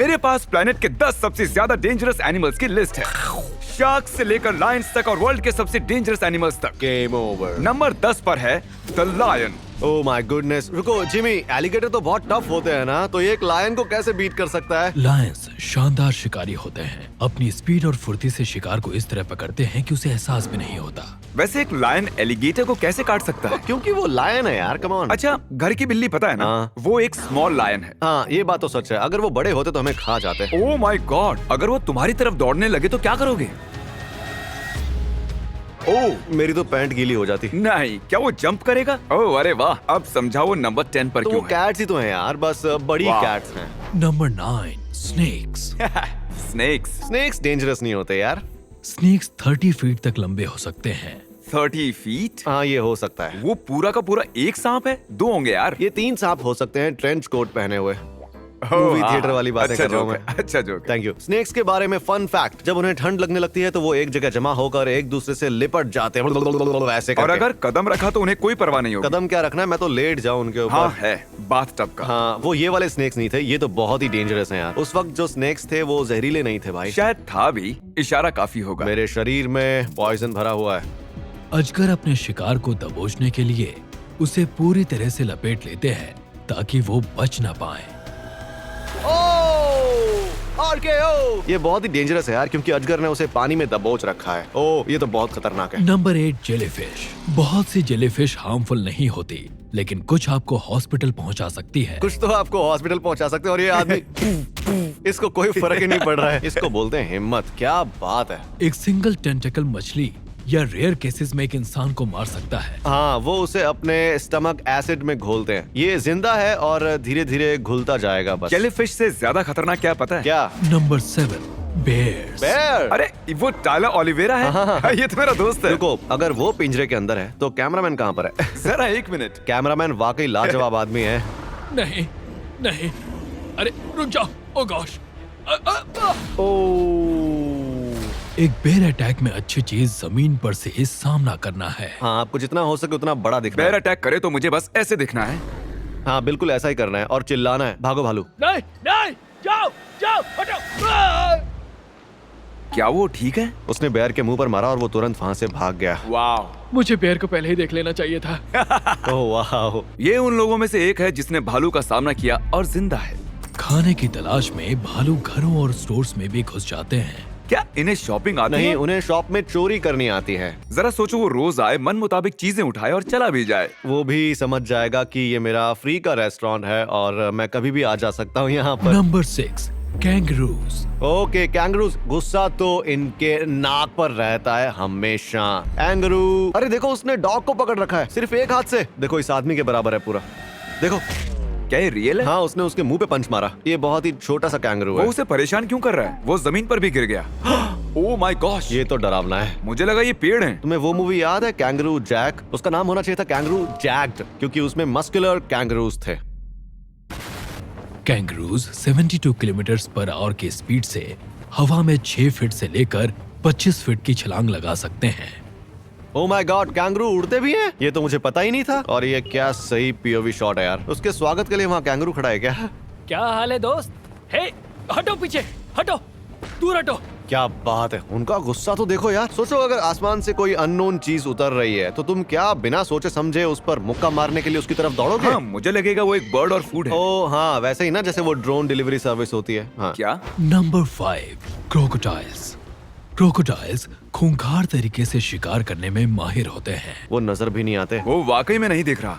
मेरे पास प्लेनेट के 10 सबसे ज्यादा डेंजरस एनिमल्स की लिस्ट है। शार्क से लेकर लायंस तक और वर्ल्ड के सबसे डेंजरस एनिमल्स तक। Game over. नंबर 10 पर है the lion. Oh my goodness. रुको जिमी, एलिगेटर तो बहुत टफ होते हैं ना, तो ये एक लायन को कैसे बीट कर सकता है? लायंस शानदार शिकारी होते हैं। अपनी स्पीड और फुर्ती से शिकार को इस तरह पकड़ते हैं कि उसे एहसास भी नहीं होता। वैसे एक लायन एलिगेटर को कैसे काट सकता है? क्योंकि वो लायन है यार, कम ऑन। अच्छा, घर की बिल्ली पता है ना? हाँ। वो एक स्मॉल लायन है। हाँ ये बात तो सच है, अगर वो बड़े होते तो हमें खा जाते। ओह माय गॉड, अगर वो तुम्हारी तरफ दौड़ने लगे तो क्या करोगे? ओह मेरी तो पैंट गीली हो जाती। नहीं, क्या वो जंप करेगा? ओह अरे वाह, अब समझाओ वो नंबर 10 पर तो वो क्यों है? कैट्स ही तो हैं यार, बस बड़ी वाह। कैट्स हैं। Number 9 snakes. Snakes. Snakes dangerous नहीं होते यार। स्नेक्स 30 फीट तक लंबे हो सकते हैं। 30 फीट? हाँ ये हो सकता है। वो पूरा का पूरा एक सांप है? 2 होंगे यार। ये 3 सांप हो सकते हैं ट्रेंच कोट पहने हुए। मूवी हाँ, थिएटर वाली बातें अच्छा कर रहा हूँ जोक मैं। है, अच्छा जोक है। Thank you. स्नेक्स के बारे में फन फैक्ट, जब उन्हें ठंड लगने लगती है तो वो एक जगह जमा होकर एक दूसरे से लिपट जाते हैं ऐसे और करके। अगर कदम रखा तो उन्हें कोई परवाह नहीं होगी। कदम क्या रखना है, मैं तो लेट जाऊं उनके ऊपर। हाँ है, बाथटब का। हाँ वो ये वाले स्नेक्स नहीं थे, ये तो बहुत ही डेंजरस हैं यार। उस वक्त जो स्नेक्स थे वो जहरीले नहीं थे भाई। शायद था भी, इशारा काफी होगा। मेरे शरीर में पॉइजन भरा हुआ है। अजगर अपने शिकार को दबोचने के लिए उसे पूरी तरह से लपेट लेते हैं ताकि वो बच न पाए। ये बहुत ही डेंजरस है यार, क्योंकि अजगर ने उसे पानी में दबोच रखा है। ओह ये तो बहुत खतरनाक है। Number 8 jellyfish. बहुत सी जेलीफिश हार्मफुल नहीं होती, लेकिन कुछ आपको हॉस्पिटल पहुंचा सकती है। कुछ तो आपको हॉस्पिटल पहुंचा सकते हैं, और ये आदमी इसको कोई फर्क ही नहीं पड़ रहा है। इसको बोलते हैं हिम्मत। क्या बात है। एक सिंगल टेंटेकल मछली या रेयर केसेस में एक इंसान को मार सकता है। हाँ वो उसे अपने स्टमक एसिड में घोलते हैं। ये जिंदा है और धीरे धीरे घुलता जाएगा बस। जेलीफिश से ज्यादा खतरनाक क्या पता है? क्या? Number 7 bears. बेयर। अरे वो टायलर ओलिवेरा है। हाँ। ये तो मेरा दोस्त है। रुको, अगर वो पिंजरे के अंदर है तो कैमरामैन कहाँ पर है? जरा एक मिनट। कैमरामैन वाकई लाजवाब आदमी है। नहीं नहीं, अरे रुक जाओ। Oh gosh. एक बेयर अटैक में अच्छी चीज जमीन पर से सामना करना है। हाँ आपको जितना हो सके उतना बड़ा दिखना बेयर है। अटैक करे तो मुझे बस ऐसे दिखना है। हाँ बिल्कुल ऐसा ही करना है और चिल्लाना है, भागो भालू। नहीं नहीं, जाओ जाओ, हटो। क्या वो ठीक है? उसने बेयर के मुंह पर मारा और वो तुरंत वहाँ से भाग गया। वाह। मुझे बेयर को पहले ही देख लेना चाहिए था। ओह वाह। ये उन लोगों में से एक है जिसने भालू का सामना किया और जिंदा है। खाने की तलाश में भालू घरों और स्टोर्स में भी घुस जाते हैं। क्या इन्हें शॉपिंग आती नहीं, है? उन्हें शॉप में चोरी करनी आती है। जरा सोचो, वो रोज आए, मन मुताबिक चीजें उठाए और चला भी जाए। वो भी समझ जाएगा कि ये मेरा फ्री का रेस्टोरेंट है और मैं कभी भी आ जा सकता हूँ यहाँ पर। Number 6 kangaroos. Okay kangaroos. गुस्सा तो इनके नाक पर रहता है हमेशा। कैंगरू, अरे देखो उसने डॉग को पकड़ रखा है सिर्फ एक हाथ से। देखो इस आदमी के बराबर है पूरा। देखो। क्या ये रियल है? हाँ उसने उसके मुंह पे पंच मारा। ये बहुत ही छोटा सा कैंगरू वो है। उसे परेशान क्यों कर रहा है? वो जमीन पर भी गिर गया। ओह माय गॉश। ये तो डरावना है। मुझे लगा ये पेड़ है। तुम्हें वो मूवी याद है कैंगरू जैक? उसका नाम होना चाहिए था कैंगरू जैक्ड, क्योंकि उसमें मस्कुलर कैंगरूज थे। कैंगरूज 72 किलोमीटर पर आवर की स्पीड से हवा में 6 फीट से लेकर 25 फीट की छलांग लगा सकते हैं। ओह माय गॉड, कैंगरू उड़ते भी हैं? ये तो मुझे पता ही नहीं था। और ये क्या सही पीओवी शॉट है यार। उसके स्वागत के लिए वहाँ कैंगरू खड़ा है क्या? क्या हाल है दोस्त? हे, हटो पीछे, हटो, दूर हटो। क्या बात है। उनका गुस्सा तो देखो यार। सोचो अगर आसमान से कोई अननोन चीज उतर रही है तो तुम क्या बिना सोचे समझे उस पर मुक्का मारने के लिए उसकी तरफ दौड़ोगे? हाँ, मुझे लगेगा वो एक बर्ड और फूड है। ओह हाँ, वैसे ही ना जैसे वो ड्रोन डिलीवरी सर्विस होती है। हाँ। क्या? Number 5 crocodiles. क्रोकोडाइल्स खूंखार तरीके से शिकार करने में माहिर होते हैं। वो नजर भी नहीं आते। वो वाकई में नहीं दिख रहा।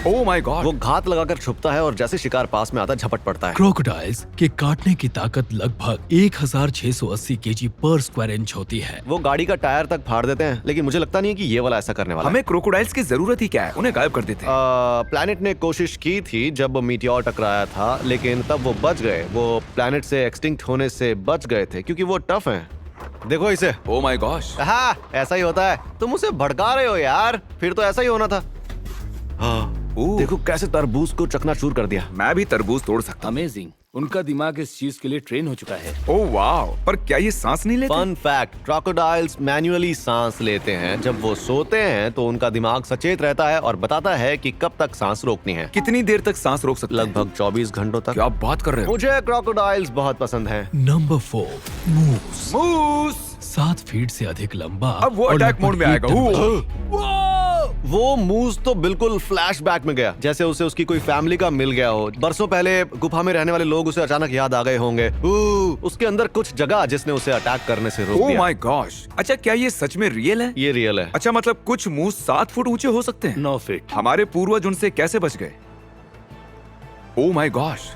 Oh my God. वो घात लगाकर छुपता है और जैसे शिकार पास में आता झपट पड़ता है। क्रोकोडाइल्स के काटने की ताकत लगभग 1680 केजी पर स्क्वायर इंच होती है। वो गाड़ी का टायर तक फाड़ देते हैं, लेकिन मुझे लगता नहीं है कि ये वाला ऐसा करने वाला है। हमें क्रोकोडाइल्स की जरूरत ही क्या है? उन्हें गायब कर देते। प्लैनेट ने कोशिश की थी जब मीटियोर टकराया था, लेकिन तब वो बच गए। वो प्लैनेट से एक्सटिंक्ट होने से बच गए थे क्योंकि वो टफ हैं। देखो इसे। ओह माय गॉश। हाँ ऐसा ही होता है। तुम उसे भड़का रहे हो यार। फिर तो ऐसा ही होना था। हाँ ओह। देखो कैसे तरबूज को चकनाचूर कर दिया। मैं भी तरबूज तोड़ सकता अमेजिंग, उनका दिमाग इस चीज के लिए ट्रेन हो चुका है। हूँ। ओह वाह, पर क्या ये सांस नहीं लेते? फन फैक्ट, क्रोकोडाइल्स मैन्युअली सांस लेते हैं। जब वो सोते हैं तो उनका दिमाग सचेत रहता है और बताता है कि कब तक सांस रोकनी है। कितनी देर तक सांस रोक सकते हैं? लगभग 24 घंटों तक। क्या आप बात कर रहे हो? मुझे क्रोकोडाइल्स बहुत पसंद हैं। नंबर 4, मूस। मूस। 7 फीट से अधिक लंबा। अब वो और अटैक लगभग मोड में 1 आएगा। टन ओह। वो मूस तो बिल्कुल फ्लैशबैक में गया, जैसे उसे उसकी कोई फैमिली का मिल गया हो। बरसों पहले गुफा में रहने वाले लोग उसे अचानक याद आ गए होंगे। उसके अंदर कुछ जगह जिसने उसे अटैक करने से रोक ओह दिया। My gosh. अच्छा, क्या ये सच में रियल है? ये रियल है। अच्छा, मतलब कुछ मूस 7 फुट ऊंचे हो सकते हैं? 9 फीट। हमारे पूर्वज उनसे कैसे बच गए? ओह माय गॉश।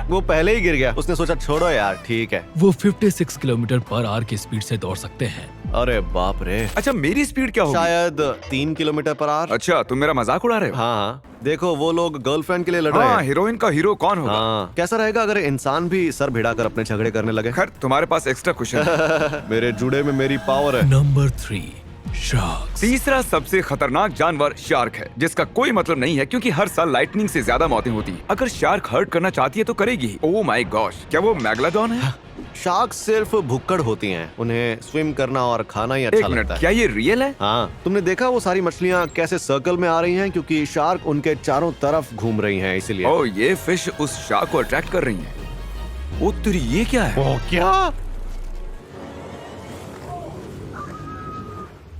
वो पहले ही गिर गया। उसने सोचा छोड़ो यार, ठीक है। वो 56 किलोमीटर पर आवर की स्पीड से दौड़ सकते हैं। अरे बाप रे। अच्छा, मेरी स्पीड क्या होगी? शायद 3 किलोमीटर पर आवर। अच्छा, तुम मेरा मजाक उड़ा रहे हो? हाँ, देखो वो लोग गर्लफ्रेंड के लिए लड़ रहे हाँ, हैं। हीरोइन का हीरो कौन होगा? हाँ, कैसा रहेगा अगर इंसान भी सर भिड़ाकर अपने झगड़े करने लगे? खैर, तुम्हारे पास एक्स्ट्रा क्वेश्चन है। मेरे जुड़े में मेरी पावर है। Number 3, sharks. तीसरा सबसे खतरनाक जानवर शार्क है, जिसका कोई मतलब नहीं है क्योंकि हर साल लाइटनिंग से ज्यादा मौतें होती हैं। अगर शार्क हर्ट करना चाहती है तो करेगी। ओह माय गॉश, क्या वो मैग्लाडॉन है? शार्क सिर्फ भुक्कड़ होती हैं। उन्हें स्विम करना और खाना ही अच्छा एक मिनट, लगता है। क्या ये रियल है? हाँ, तुमने देखा वो सारी मछलियाँ कैसे सर्कल में आ रही हैं, क्योंकि शार्क उनके चारों तरफ घूम रही हैं, इसीलिए। ओह, ये फिश उस शार्क को अट्रैक्ट कर रही है। ओ तेरी, ये क्या है? ओह, क्या?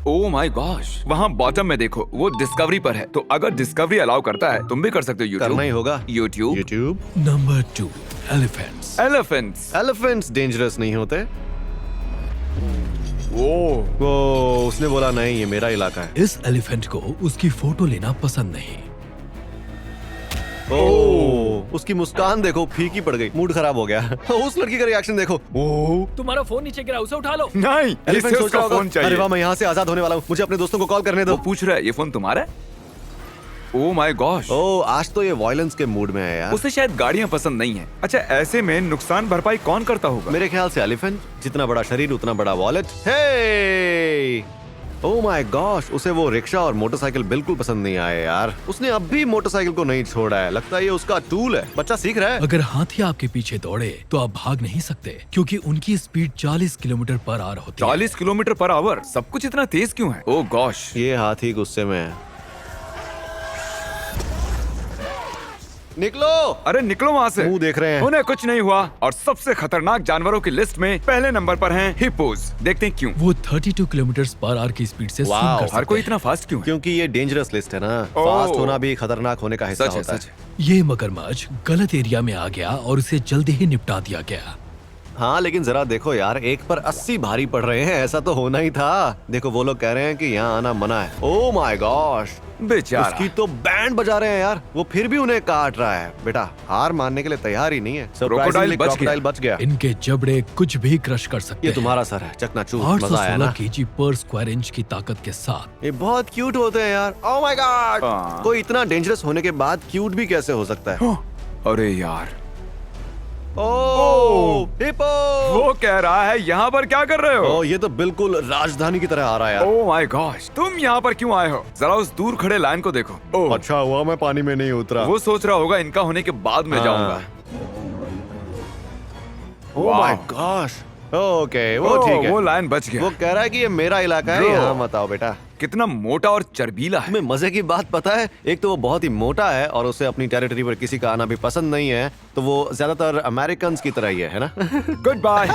ओह माय गॉश, वहाँ बॉटम में देखो, वो डिस्कवरी पर है। तो अगर डिस्कवरी अलाउ करता है, तुम भी कर सकते हो। करना ही होगा। YouTube. YouTube. Number 2, elephants. Elephants. Elephants dangerous नहीं होते। ओह, वो उसने बोला नहीं, ये मेरा इलाका है। इस एलिफेंट को उसकी फोटो लेना पसंद नहीं। ओह, उसकी मुस्कान देखो, फीकी पड़ गई, मूड खराब हो गया। उस लड़की का रिएक्शन देखो। ओह, तुम्हारा फोन नीचे गिरा, उसे उठा लो। नहीं, एलिफेंट इसे सोच उसका रहा होगा, फोन चाहिए। अरे वाह, मैं यहाँ से आजाद होने वाला हूँ, मुझे अपने दोस्तों को कॉल करने वो दो। पूछ रहा है, ये फोन तुम्हारा है? ओह माय गॉश। ओह, आज तो ये वायलेंस के मूड में है यार। उसे शायद गाड़ियाँ पसंद नहीं है। अच्छा, ऐसे में नुकसान भरपाई कौन करता होगा? मेरे ख्याल से एलिफेंट, जितना बड़ा शरीर उतना बड़ा wallet. Hey! Oh my gosh, उसे वो रिक्शा और मोटरसाइकिल बिल्कुल पसंद नहीं आए यार। उसने अब भी मोटरसाइकिल को नहीं छोड़ा है। लगता है ये उसका टूल है। बच्चा सीख रहा है। अगर हाथी आपके पीछे दौड़े तो आप भाग नहीं सकते, क्योंकि उनकी स्पीड 40 किलोमीटर पर आवर होती है। 40 किलोमीटर पर आवर। सब कुछ इतना तेज क्यों है? ओह गॉश। ये हाथी गुस्से में है। निकलो! अरे निकलो वहाँ से। मुंह देख रहे हैं। उन्हें कुछ नहीं हुआ। और सबसे खतरनाक जानवरों की लिस्ट में पहले नंबर पर हैं हिप्पोज। देखते हैं क्यों। वो 32 किलोमीटर पर आवर की स्पीड से स्विम वाओ, कर हर सकते कोई हैं। इतना फास्ट क्यों है? क्योंकि ये डेंजरस लिस्ट है ना। ओह। फास्ट होना भी खतरनाक होने का हिस्सा सच है, होता सच है। है। ये मगरमच्छ गलत एरिया में आ गया और उसे जल्दी ही निपटा दिया गया। हाँ, लेकिन जरा देखो यार, एक पर 80 भारी पड़ रहे हैं, ऐसा तो होना ही था। देखो वो लोग कह रहे हैं कि यहाँ आना मना है। ओह माय गॉश, बेचारा। उसकी तो बैंड बजा रहे हैं यार। वो फिर भी उन्हें काट रहा है। बेटा हार मानने के लिए तैयार ही नहीं है। क्रोकोडाइल बच गया। बच गया। इनके जबड़े कुछ भी क्रश कर सकते ये हैं। तुम्हारा सर है, चकनाचूर। मजा आया 816 ना? केजी पर स्क्वायर इंच की ताकत के साथ। ये बहुत क्यूट होते हैं यार। ओह माय गॉड, हाँ। कोई इतना डेंजरस होने के बाद क्यूट भी कैसे हो सकता है? अरे यार, ओह, हिप्पो! वो कह रहा है यहाँ पर क्या कर रहे हो? ओह, ये तो बिल्कुल राजधानी की तरह आ रहा है यार। ओह माय गॉश, तुम यहाँ पर क्यों आए हो? जरा उस दूर खड़े लायन को देखो। ओह, अच्छा हुआ मैं पानी में नहीं उतरा। वो सोच रहा होगा इनका होने के बाद में हाँ। जाऊंगा। ओह माय गॉश, ओके, वो ठीक है। वो लायन बच वो गया। कह रहा है कि ये मेरा इलाका है, Bro। यहाँ मत आओ बेटा। कितना मोटा और चर्बीला है। तुम्हें मजे की बात पता है, एक तो वो बहुत ही मोटा है और उसे अपनी टेरिटरी पर किसी का आना भी पसंद नहीं है, तो वो ज्यादातर अमेरिकन की तरह ही है ना? Good bye.